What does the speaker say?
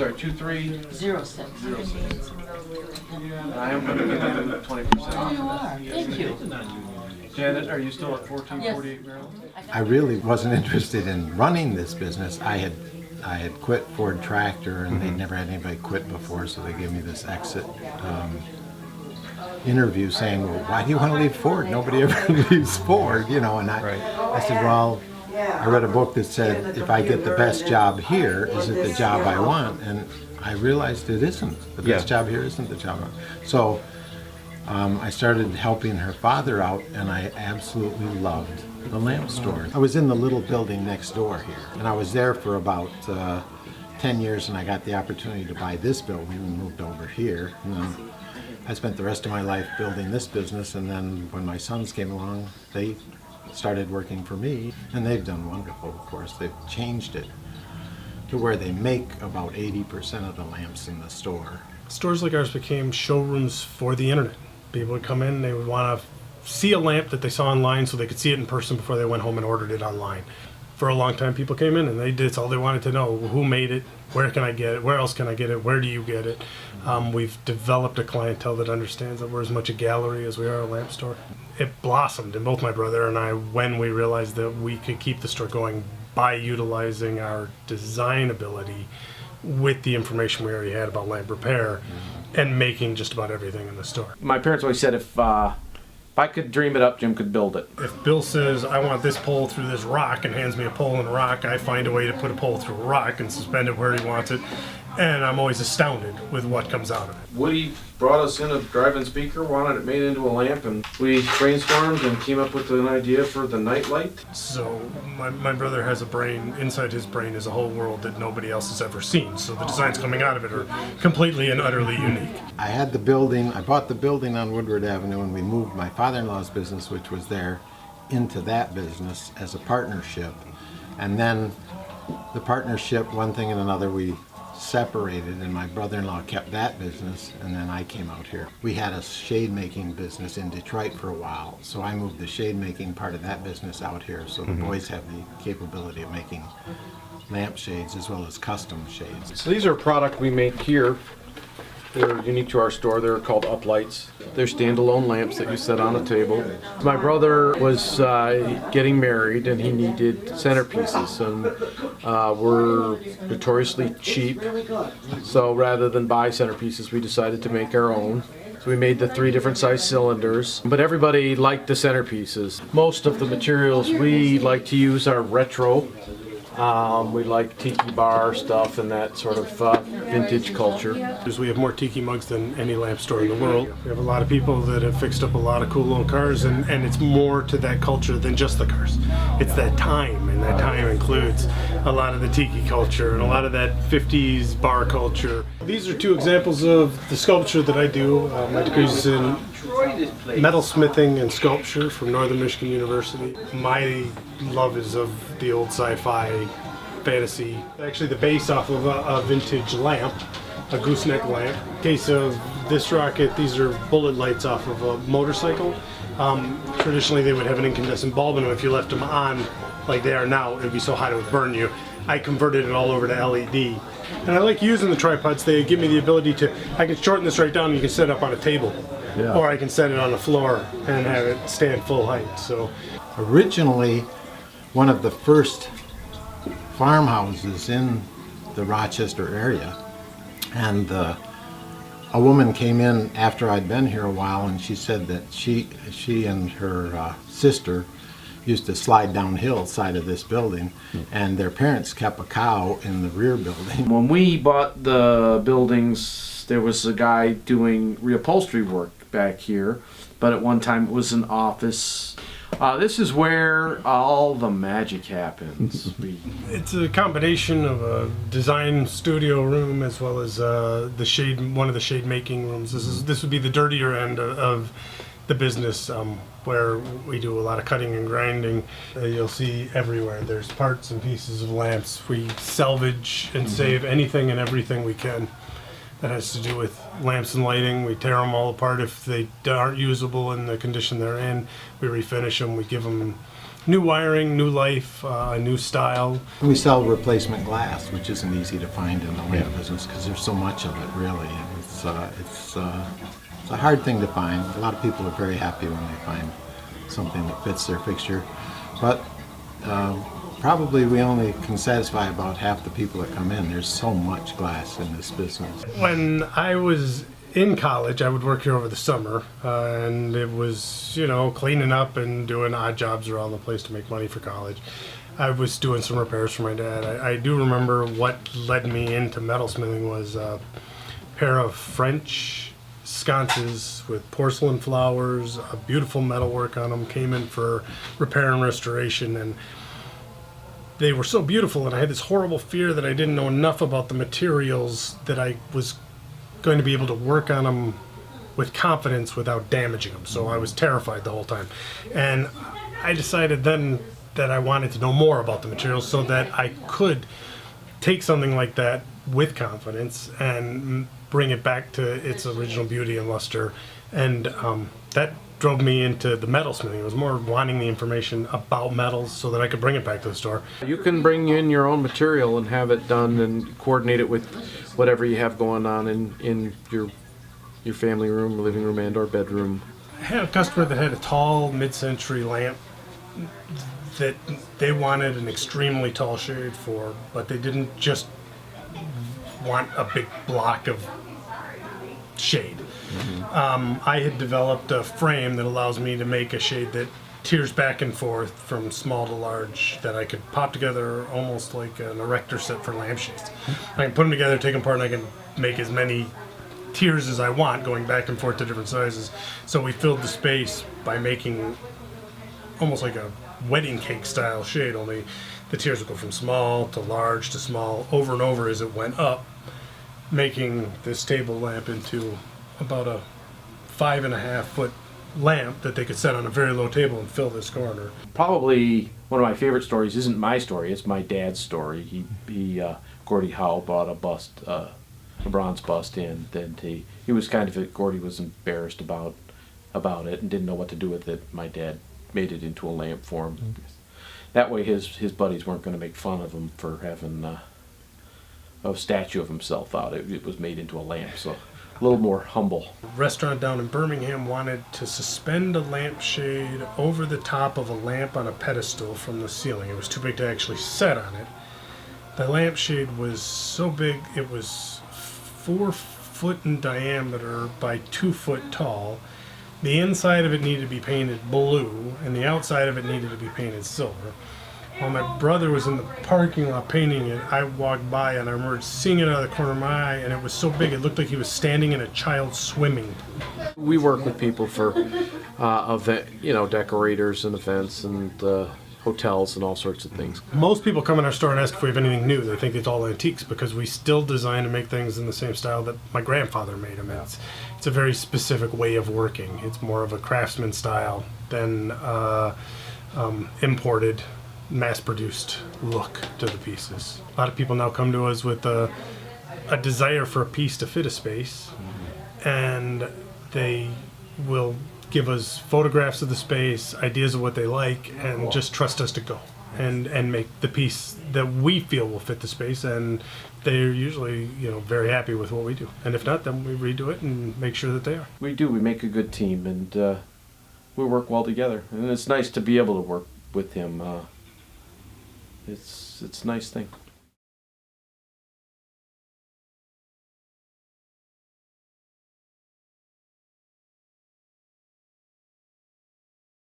sorry, 2306. 06. I am going to give you 20%. Oh, you are. Thank you. Janet, are you still at 1448 Maryland? I really wasn't interested in running this business. I had quit Ford Tractor, and they'd never had anybody quit before, so they gave me this exit interview saying, well, why do you want to leave Ford? Nobody ever leaves Ford, you know. And I said, well, I read a book that said, if I get the best job here, is it the job I want? And I realized it isn't. The best job here isn't the job I want. So I started helping her father out, and I absolutely loved the lamp store. I was in the little building next door here, and I was there for about 10 years, and I got the opportunity to buy this building and moved over here. And then I spent the rest of my life building this business, and then when my sons came along, they started working for me, and they've done wonderful, of course. They've changed it to where they make about 80% of the lamps in the store. Stores like ours became showrooms for the internet. People would come in, they would want to see a lamp that they saw online so they could see it in person before they went home and ordered it online. For a long time, people came in and that's all they wanted to know. Who made it? Where can I get it? Where else can I get it? Where do you get it? We've developed a clientele that understands that we're as much a gallery as we are a lamp store. It blossomed in both my brother and I when we realized that we could keep the store going by utilizing our design ability with the information we already had about lamp repair and making just about everything in the store. My parents always said if I could dream it up, Jim could build it. If Bill says, I want this pole through this rock, and hands me a pole and a rock, I find a way to put a pole through a rock and suspend it where he wants it. And I'm always astounded with what comes out of it. Woody brought us in a drive-in speaker, wanted it made into a lamp, and we brainstormed and came up with an idea for the night light. So my brother has a brain, inside his brain is a whole world that nobody else has ever seen. So the designs coming out of it are completely and utterly unique. I had the building, I bought the building on Woodward Avenue, and we moved my father-in-law's business, which was there, into that business as a partnership. And then the partnership, one thing and another, we separated, and my brother-in-law kept that business, and then I came out here. We had a shade making business in Detroit for a while, so I moved the shade making part of that business out here, so the boys have the capability of making lamp shades as well as custom shades. So these are a product we make here. They're unique to our store. They're called uplights. They're standalone lamps that you set on a table. My brother was getting married and he needed centerpieces, and we're notoriously cheap. So rather than buy centerpieces, we decided to make our own. So we made the 3 different size cylinders, but everybody liked the centerpieces. Most of the materials we like to use are retro. We like tiki bar stuff and that sort of vintage culture. We have more tiki mugs than any lamp store in the world. We have a lot of people that have fixed up a lot of cool little cars, and it's more to that culture than just the cars. It's that time, and that time includes a lot of the tiki culture and a lot of that 50s bar culture. These are 2 examples of the sculpture that I do. My degree is in metalsmithing and sculpture from Northern Michigan University. My love is of the old sci-fi fantasy. Actually, the base off of a vintage lamp, a gooseneck lamp. In case of this rocket, these are bullet lights off of a motorcycle. Traditionally, they would have an incandescent bulb in them. If you left them on like they are now, it would be so hot it would burn you. I converted it all over to LED. And I like using the tripods. They give me the ability to, I can shorten this right down and you can set it up on a table. Yeah. Or I can set it on the floor and have it stand full height. So, originally, one of the first farmhouses in the Rochester area, and a woman came in after I'd been here a while, and she said that she and her sister used to slide downhill side of this building, and their parents kept a cow in the rear building. When we bought the buildings, there was a guy doing reupholstery work back here, but at one time it was an office. This is where all the magic happens. It's a combination of a design studio room as well as one of the shade making rooms. This would be the dirtier end of the business, where we do a lot of cutting and grinding. You'll see everywhere there's parts and pieces of lamps. We salvage and save anything and everything we can that has to do with lamps and lighting. We tear them all apart if they aren't usable in the condition they're in. We refinish them. We give them new wiring, new life, new style. We sell replacement glass, which isn't easy to find in the lamp business because there's so much of it, really. And it's a hard thing to find. A lot of people are very happy when they find something that fits their fixture, but probably we only can satisfy about half the people that come in. There's so much glass in this business. When I was in college, I would work here over the summer, and it was, you know, cleaning up and doing odd jobs around the place to make money for college. I was doing some repairs for my dad. I do remember what led me into metalsmithing was a pair of French sconces with porcelain flowers, a beautiful metalwork on them, came in for repair and restoration, and they were so beautiful, and I had this horrible fear that I didn't know enough about the materials that I was going to be able to work on them with confidence without damaging them. So I was terrified the whole time. And I decided then that I wanted to know more about the materials so that I could take something like that with confidence and bring it back to its original beauty and luster. And that drove me into the metalsmithing. It was more wanting the information about metals so that I could bring it back to the store. You can bring in your own material and have it done and coordinate it with whatever you have going on in your family room, living room, and or bedroom. I had a customer that had a tall mid-century lamp that they wanted an extremely tall shade for, but they didn't just want a big block of shade. I had developed a frame that allows me to make a shade that tiers back and forth from small to large that I could pop together almost like an erector set for lampshades. I can put them together, take them apart, and I can make as many tiers as I want going back and forth to different sizes. So we filled the space by making almost like a wedding cake style shade, only the tiers would go from small to large to small over and over as it went up, making this table lamp into about a 5.5 foot lamp that they could set on a very low table and fill this corner. Probably one of my favorite stories isn't my story, it's my dad's story. Gordie Howe brought a bust, a bronze bust in, then he was Gordie was embarrassed about it and didn't know what to do with it. My dad made it into a lamp for him. That way his buddies weren't going to make fun of him for having a statue of himself out. It was made into a lamp, so a little more humble. A restaurant down in Birmingham wanted to suspend a lampshade over the top of a lamp on a pedestal from the ceiling. It was too big to actually set on it. The lampshade was so big, it was 4 foot in diameter by 2 foot tall. The inside of it needed to be painted blue, and the outside of it needed to be painted silver. While my brother was in the parking lot painting it, I walked by and I remember seeing it out of the corner of my eye, and it was so big it looked like he was standing in a child's swimming pool. We work with people for decorators and events and hotels and all sorts of things. Most people come in our store and ask if we have anything new. They think it's all antiques because we still design and make things in the same style that my grandfather made them. It's a very specific way of working. It's more of a craftsman style than imported, mass-produced look to the pieces. A lot of people now come to us with a desire for a piece to fit a space, and they will give us photographs of the space, ideas of what they like, and just trust us to go and make the piece that we feel will fit the space, and they're usually very happy with what we do. And if not, then we redo it and make sure that they are. We make a good team, and we work well together, and it's nice to be able to work with him. It's a nice thing.